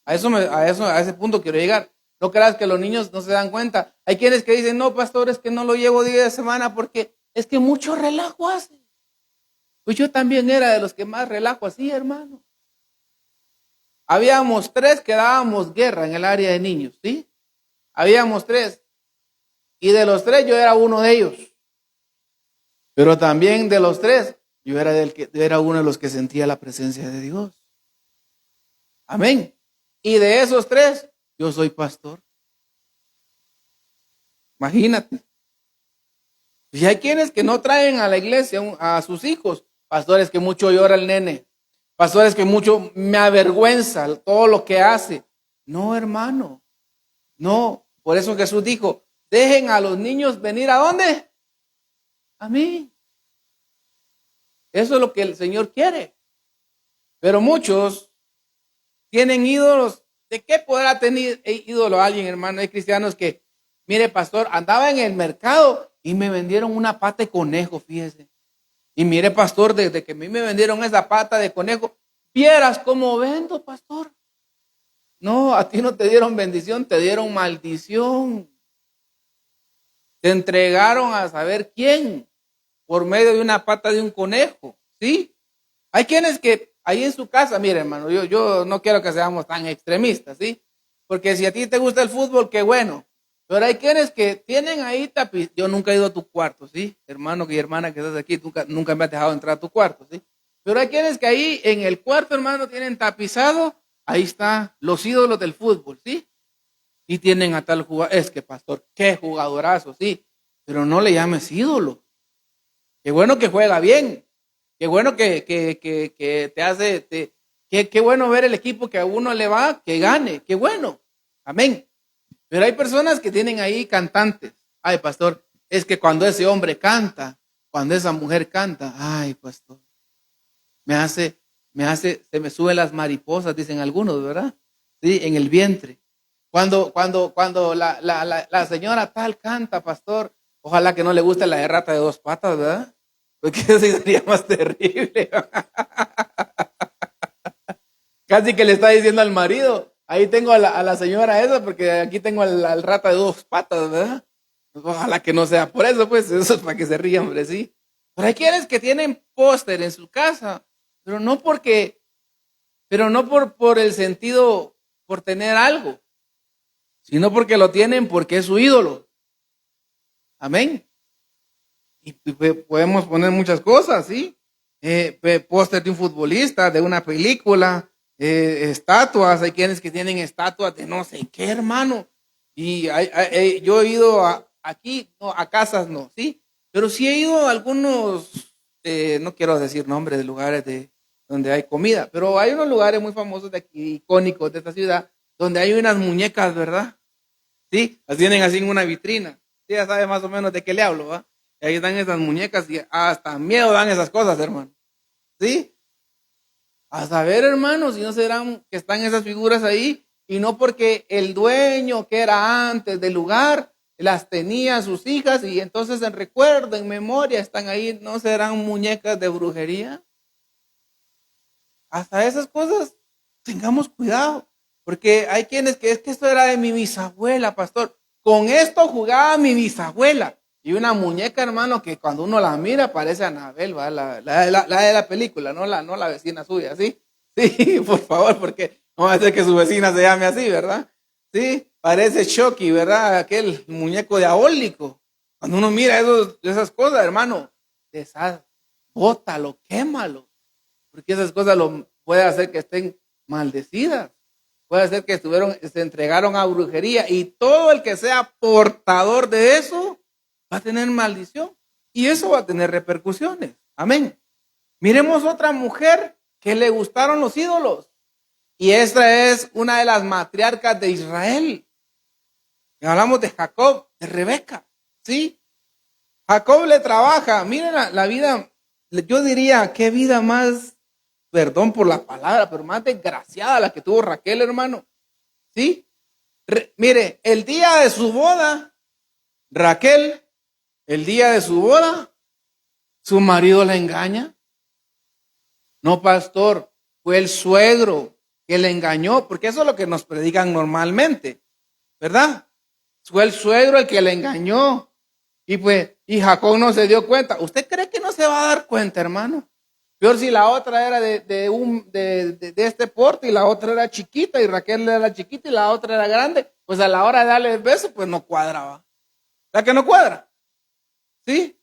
A ese punto quiero llegar. No creas que los niños no se dan cuenta. Hay quienes que dicen, no, pastor, es que no lo llevo día de semana porque es que mucho relajo hace. Pues yo también era de los que más relajo hacía, hermano. Habíamos 3 que dábamos guerra en el área de niños, ¿sí? Habíamos 3. Y de los 3 yo era uno de ellos. Pero también de los 3 yo era uno de los que sentía la presencia de Dios. Amén. Y de esos 3, yo soy pastor. Imagínate. Y hay quienes que no traen a la iglesia a sus hijos. Pastores que mucho llora el nene. Pastores que mucho me avergüenza todo lo que hace. No, hermano. No. Por eso Jesús dijo, dejen a los niños venir ¿a dónde? A mí. Eso es lo que el Señor quiere. Pero muchos tienen ídolos. ¿De qué podrá tener ídolo alguien, hermano? Hay cristianos que, mire, pastor, andaba en el mercado y me vendieron una pata de conejo, fíjese. Y mire, pastor, desde que a mí me vendieron esa pata de conejo, vieras cómo vendo, pastor. No, a ti no te dieron bendición, te dieron maldición. Te entregaron a saber quién por medio de una pata de un conejo, ¿sí? Hay quienes que ahí en su casa, mire, hermano, yo no quiero que seamos tan extremistas, ¿sí? Porque si a ti te gusta el fútbol, qué bueno. Pero hay quienes que tienen ahí tapiz. Yo nunca he ido a tu cuarto, ¿sí? Hermano y hermana que estás aquí, nunca me has dejado entrar a tu cuarto, ¿sí? Pero hay quienes que ahí en el cuarto, hermano, tienen tapizado, ahí está los ídolos del fútbol, ¿sí? Y tienen a tal jugador, es que pastor, qué jugadorazo, sí, pero no le llames ídolo. Qué bueno que juega bien, qué bueno que te hace, qué bueno ver el equipo que a uno le va, que gane, qué bueno, amén. Pero hay personas que tienen ahí cantantes. Ay, pastor, es que cuando ese hombre canta, cuando esa mujer canta, ay, pastor, se me suben las mariposas, dicen algunos, ¿verdad? Sí, en el vientre. Cuando la señora tal canta, pastor, ojalá que no le guste la de rata de 2 patas, ¿verdad? Porque eso sí sería más terrible. Casi que le está diciendo al marido, ahí tengo a la señora esa, porque aquí tengo al rata de 2 patas, ¿verdad? Pues ojalá que no sea por eso, pues eso es para que se rían, hombre, sí. Pero hay quienes que tienen póster en su casa, pero no por el sentido, por tener algo, sino porque lo tienen porque es su ídolo. Amén. Y podemos poner muchas cosas, ¿sí? Póster de un futbolista, de una película, estatuas, hay quienes que tienen estatuas de no sé qué, hermano. Y yo he ido aquí, no, a casas no, ¿sí? Pero sí he ido a algunos, no quiero decir nombres de lugares donde hay comida, pero hay unos lugares muy famosos de aquí, icónicos de esta ciudad, donde hay unas muñecas, ¿verdad? Sí, las tienen así en una vitrina. Sí, ya sabe más o menos de qué le hablo, ¿va? Y ahí están esas muñecas y hasta miedo dan esas cosas, hermano. ¿Sí? A saber, hermanos, si no serán que están esas figuras ahí y no porque el dueño que era antes del lugar las tenía sus hijas y entonces en recuerdo, en memoria están ahí, no serán muñecas de brujería. Hasta esas cosas tengamos cuidado, porque hay quienes que es que esto era de mi bisabuela, pastor. Con esto jugaba mi bisabuela. Y una muñeca, hermano, que cuando uno la mira parece Anabel, ¿va? La de la película, no la vecina suya, ¿sí? Sí, por favor, porque no va a ser que su vecina se llame así, ¿verdad? Sí, parece Chucky, ¿verdad? Aquel muñeco diabólico. Cuando uno mira esas cosas, hermano, bótalo, quémalo, porque esas cosas puede hacer que estén maldecidas, puede ser que se entregaron a brujería, y todo el que sea portador de eso va a tener maldición, y eso va a tener repercusiones. Amén. Miremos otra mujer que le gustaron los ídolos, y esta es una de las matriarcas de Israel. Y hablamos de Jacob, de Rebeca, ¿sí? Jacob le trabaja. Miren la vida, yo diría, qué vida más, perdón por la palabra, pero más desgraciada la que tuvo Raquel, hermano. ¿Sí? Mire, el día de su boda, Raquel, el día de su boda, su marido la engaña. No, pastor, fue el suegro que le engañó, porque eso es lo que nos predican normalmente, ¿verdad? Fue el suegro el que le engañó. Y Jacob no se dio cuenta. ¿Usted cree que no se va a dar cuenta, hermano? Peor si la otra era de este porte y la otra era chiquita, y Raquel era chiquita y la otra era grande. Pues a la hora de darle el beso, pues no cuadraba. ¿La que no cuadra? ¿Sí?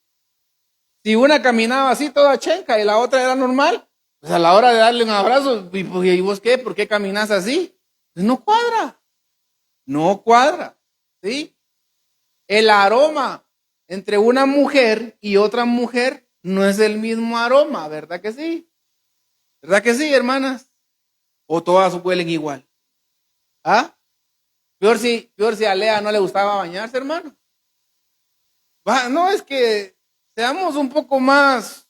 Si una caminaba así toda chenca y la otra era normal, pues a la hora de darle un abrazo, ¿y vos qué? ¿Por qué caminas así? Pues no cuadra. No cuadra. ¿Sí? El aroma entre una mujer y otra mujer no es el mismo aroma, ¿verdad que sí? ¿Verdad que sí, hermanas? ¿O todas huelen igual? ¿Ah? Peor si a Lea no le gustaba bañarse, hermano. No, es que seamos un poco más.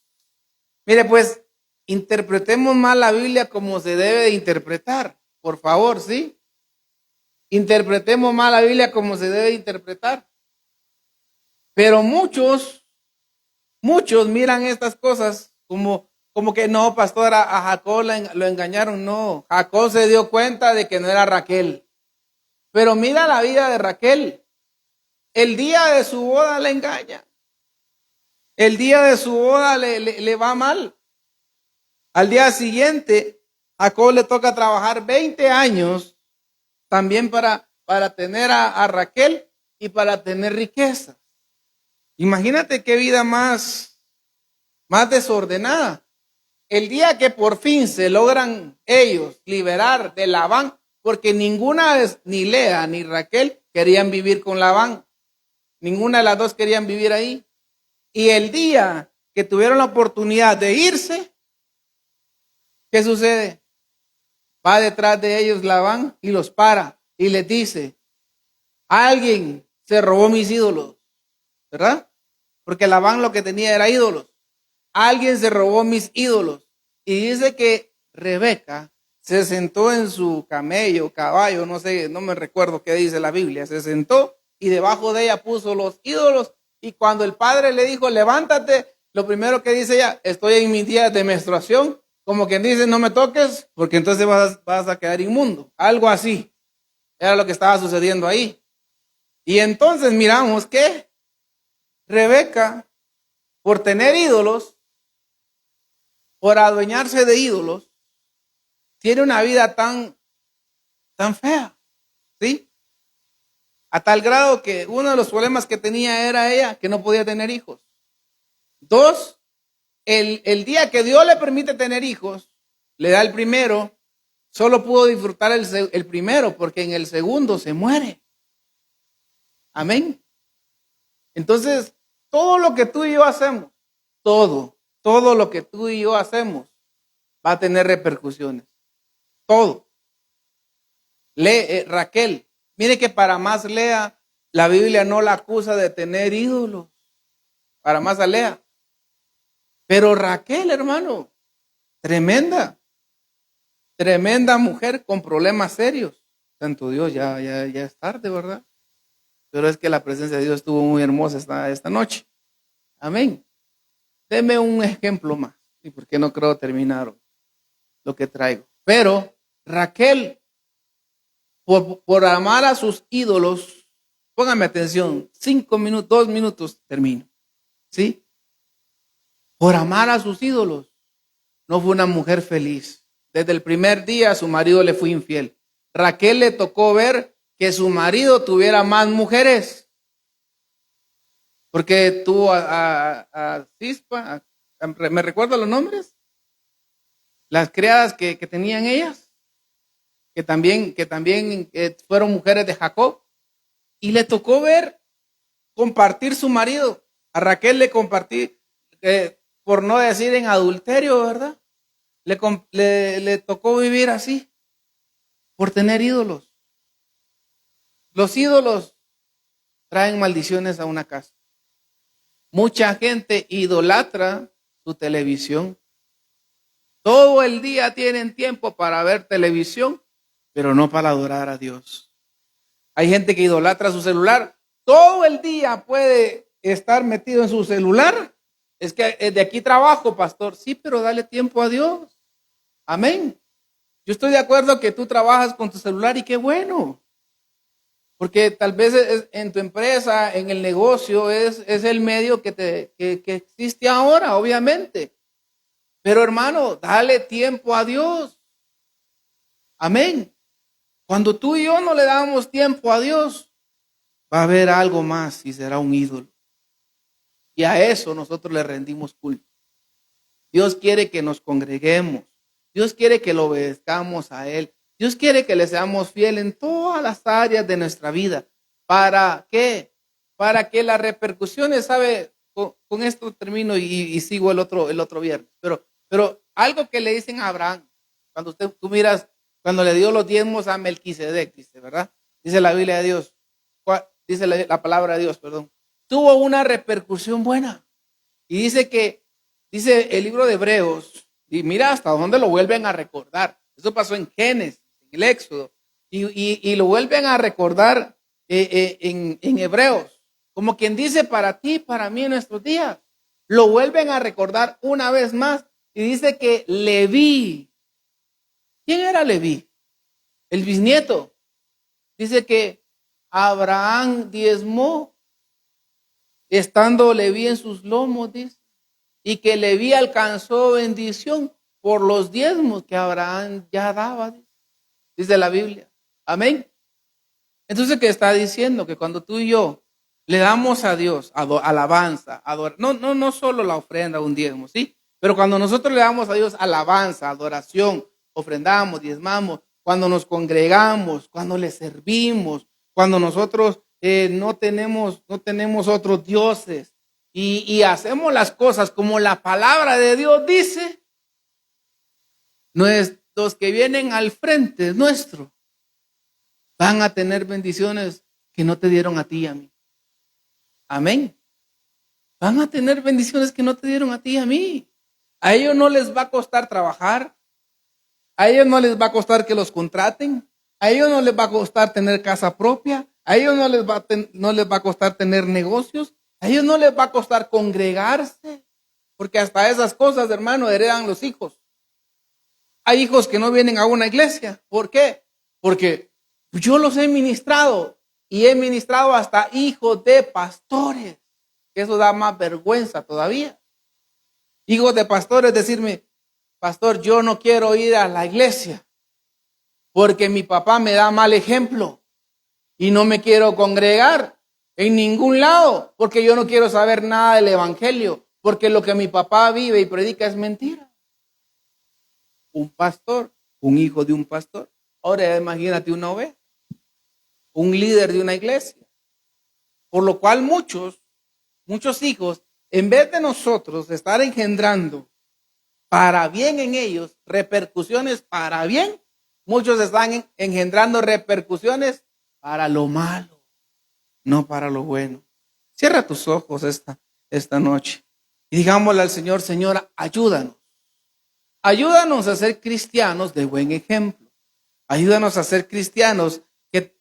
Mire, pues, interpretemos más la Biblia como se debe de interpretar, por favor, ¿sí? Interpretemos más la Biblia como se debe de interpretar. Pero muchos miran estas cosas como que no, pastor, a Jacob lo engañaron. No, Jacob se dio cuenta de que no era Raquel. Pero mira la vida de Raquel. El día de su boda le engaña. El día de su boda le va mal. Al día siguiente, Jacob le toca trabajar 20 años también para tener a Raquel y para tener riqueza. Imagínate qué vida más desordenada. El día que por fin se logran ellos liberar de Labán, porque ninguna ni Lea ni Raquel querían vivir con Labán. Ninguna de las dos querían vivir ahí. Y el día que tuvieron la oportunidad de irse, ¿qué sucede? Va detrás de ellos Labán y los para y les dice: alguien se robó mis ídolos, ¿verdad? Porque Labán lo que tenía era ídolos. Alguien se robó mis ídolos. Y dice que Rebeca se sentó en su caballo, no sé, no me recuerdo qué dice la Biblia. Se sentó y debajo de ella puso los ídolos. Y cuando el padre le dijo: levántate, lo primero que dice ella: estoy en mis días de menstruación. Como quien dice: no me toques, porque entonces vas a quedar inmundo. Algo así. Era lo que estaba sucediendo ahí. Y entonces miramos que Rebeca, por tener ídolos, por adueñarse de ídolos, tiene una vida tan fea, ¿sí? A tal grado que uno de los problemas que tenía era ella, que no podía tener hijos. 2, el día que Dios le permite tener hijos, le da el primero, solo pudo disfrutar el primero, porque en el segundo se muere. Amén. Entonces, todo lo que tú y yo hacemos, todo lo que tú y yo hacemos va a tener repercusiones. Todo. Raquel, mire que para más Lea, la Biblia no la acusa de tener ídolos. Para más a Lea. Pero Raquel, hermano, tremenda mujer con problemas serios. Santo Dios, ya es tarde, ¿verdad? Pero es que la presencia de Dios estuvo muy hermosa esta noche. Amén. Deme un ejemplo más. ¿Y por qué no creo terminar lo que traigo? Pero Raquel, por amar a sus ídolos, póngame atención, 5 minutos, 2 minutos, termino. ¿Sí? Por amar a sus ídolos, no fue una mujer feliz. Desde el primer día su marido le fue infiel. Raquel le tocó ver que su marido tuviera más mujeres. Porque tuvo a Cispa, ¿me recuerdo los nombres? las criadas que tenían ellas, que también fueron mujeres de Jacob, y le tocó ver compartir su marido. A Raquel le compartí, por no decir en adulterio, ¿verdad? Le tocó vivir así, por tener ídolos. Los ídolos traen maldiciones a una casa. Mucha gente idolatra su televisión. Todo el día tienen tiempo para ver televisión, pero no para adorar a Dios. Hay gente que idolatra su celular. Todo el día puede estar metido en su celular. Es que de aquí trabajo, pastor. Sí, pero dale tiempo a Dios. Amén. Yo estoy de acuerdo que tú trabajas con tu celular y qué bueno. Porque tal vez en tu empresa, en el negocio, es el medio que existe ahora, obviamente. Pero hermano, dale tiempo a Dios. Amén. Cuando tú y yo no le damos tiempo a Dios, va a haber algo más y será un ídolo. Y a eso nosotros le rendimos culto. Dios quiere que nos congreguemos. Dios quiere que lo obedezcamos a Él. Dios quiere que le seamos fieles en todas las áreas de nuestra vida. ¿Para qué? Para que las repercusiones, ¿sabe? Con esto termino y sigo el otro viernes. Pero algo que le dicen a Abraham, cuando tú miras, cuando le dio los diezmos a Melquisedec, dice, ¿verdad? Dice la Biblia de Dios, dice la palabra de Dios, perdón. Tuvo una repercusión buena. Y dice el libro de Hebreos, y mira hasta dónde lo vuelven a recordar. Eso pasó en Génesis, en el Éxodo, y lo vuelven a recordar en Hebreos. Como quien dice, para ti, para mí en nuestros días. Lo vuelven a recordar una vez más. Y dice que Leví. ¿Quién era Leví? El bisnieto. Dice que Abraham diezmó, estando Leví en sus lomos, dice. Y que Leví alcanzó bendición por los diezmos que Abraham ya daba, dice la Biblia. Amén. Entonces, ¿qué está diciendo? Que cuando tú y yo le damos a Dios alabanza, no solo la ofrenda, un diezmo, ¿sí? Pero cuando nosotros le damos a Dios alabanza, adoración, ofrendamos, diezmamos, cuando nos congregamos, cuando le servimos, cuando nosotros no tenemos otros dioses y hacemos las cosas como la palabra de Dios dice, los que vienen al frente nuestro van a tener bendiciones que no te dieron a ti y a mí. Amén. Van a tener bendiciones que no te dieron a ti y a mí. A ellos no les va a costar trabajar. A ellos no les va a costar que los contraten. A ellos no les va a costar tener casa propia. A ellos no les va a costar tener negocios. A ellos no les va a costar congregarse. Porque hasta esas cosas, hermano, heredan los hijos. Hay hijos que no vienen a una iglesia. ¿Por qué? Porque yo los he ministrado. Y he ministrado hasta hijos de pastores. Eso da más vergüenza todavía. Hijos de pastores decirme, pastor, yo no quiero ir a la iglesia porque mi papá me da mal ejemplo y no me quiero congregar en ningún lado porque yo no quiero saber nada del evangelio porque lo que mi papá vive y predica es mentira. Un pastor, un hijo de un pastor. Ahora imagínate una oveja, un líder de una iglesia. Por lo cual muchos hijos, en vez de nosotros estar engendrando para bien en ellos, repercusiones para bien, muchos están engendrando repercusiones para lo malo, no para lo bueno. Cierra tus ojos esta noche y digámosle al Señor, Señor, ayúdanos. Ayúdanos a ser cristianos de buen ejemplo. Ayúdanos a ser cristianos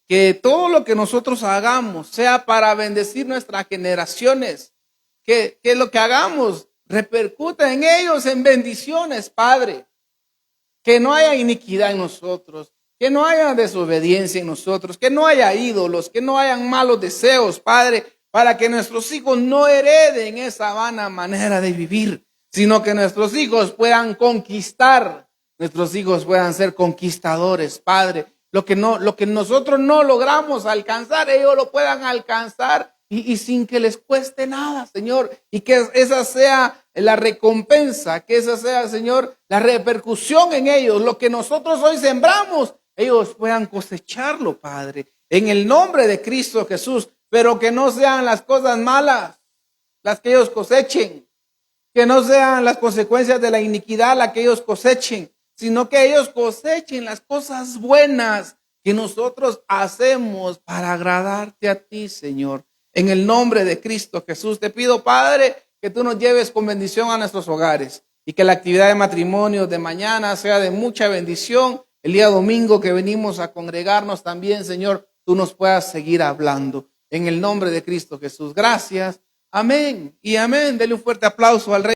que todo lo que nosotros hagamos sea para bendecir nuestras generaciones. Que lo que hagamos repercuta en ellos en bendiciones, Padre. Que no haya iniquidad en nosotros, que no haya desobediencia en nosotros, que no haya ídolos, que no hayan malos deseos, Padre, para que nuestros hijos no hereden esa vana manera de vivir, sino que nuestros hijos puedan conquistar, nuestros hijos puedan ser conquistadores, Padre. Lo que nosotros no logramos alcanzar, ellos lo puedan alcanzar y sin que les cueste nada, Señor. Y que esa sea la recompensa, que esa sea, Señor, la repercusión en ellos, lo que nosotros hoy sembramos, ellos puedan cosecharlo, Padre, en el nombre de Cristo Jesús, pero que no sean las cosas malas las que ellos cosechen, que no sean las consecuencias de la iniquidad las que ellos cosechen, sino que ellos cosechen las cosas buenas que nosotros hacemos para agradarte a ti, Señor. En el nombre de Cristo Jesús, te pido, Padre, que tú nos lleves con bendición a nuestros hogares y que la actividad de matrimonio de mañana sea de mucha bendición. El día domingo que venimos a congregarnos también, Señor, tú nos puedas seguir hablando. En el nombre de Cristo Jesús, gracias. Amén y amén. Dele un fuerte aplauso al Rey.